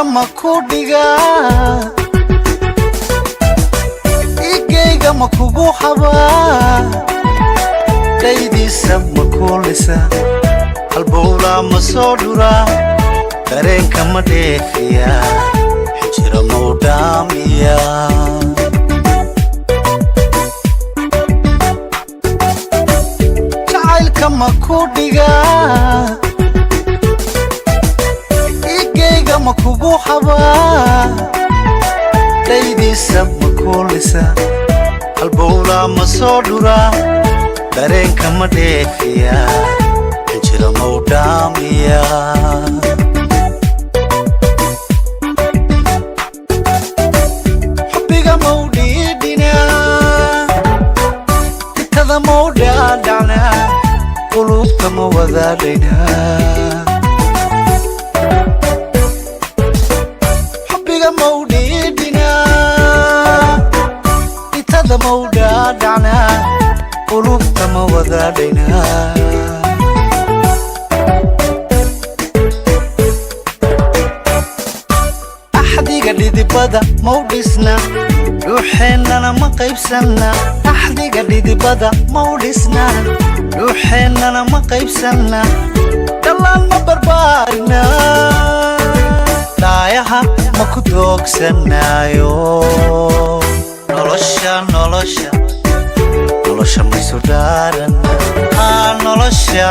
makudiga igeyga makugu haba daydiisa makulisa halbowla masodura dareenka ma dheefiya xijira mawdamiya jacaylka makudiga igeyga makugu haba daydiisa makulisa halbowla masodura dareenka ma dheefiya xijira mawdamiya xubbiga mawdhiidhina itada mawdhaadhacna qulubta ma wadaadhayna xubbiga mawdhiidhina itada mawdhaadhacna qulubta ma wadaadhayna axdiga dhidibada mawdhisna ruuxeennana ma qaybsanna axdiga dhidibada mawdhisna ruuxeennana ma qaybsanna dhallaan ma barbaarina daayaha ma ku doogsanaayo nolosha maysu dhaarana nolosha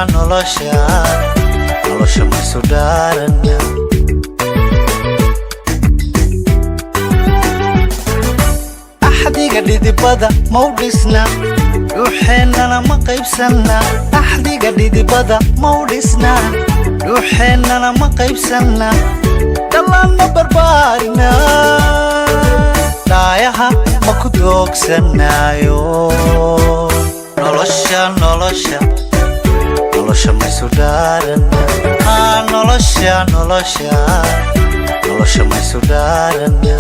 maysu dhaarana axdiga dhidibada mawdhisna ruuxeennana ma qaybsanna axdiga dhidibada mawdhisna ruuxeennana ma qaybsanna dhallaan ma barbaarina daayaha ma ku doogsanaayo nolosha maysu dhaarana nolosha maysu dhaarana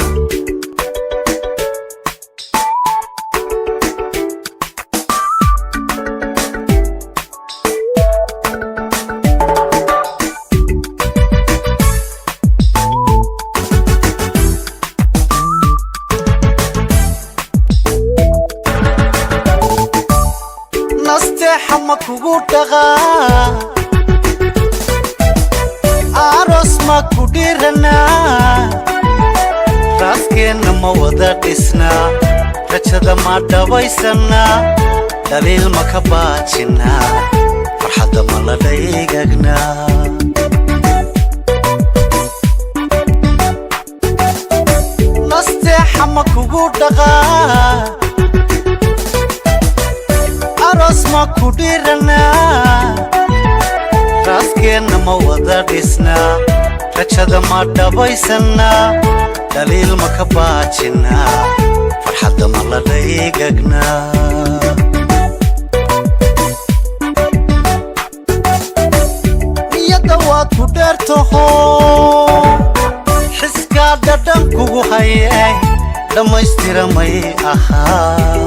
nasteexa ma kugu dhaqaa aroos ma ku dhiranaa raaskeenna ma wada dhisnaa rajada ma dhabaysanaa dhaliil ma ka baajinaa farxadda ma la dhaygagnaa nasteexa ma kugu dhaqaa aroos ma ku dhiranaa raaskeenna ma wada dhisnaa rajada ma dhabaysanaa dhaliil ma ka baajinaa farxadda ma la dhaygagnaa niyadda waad ku dheertaho xiskaa dhadhan kugu hayay dhammaystiramay ahaa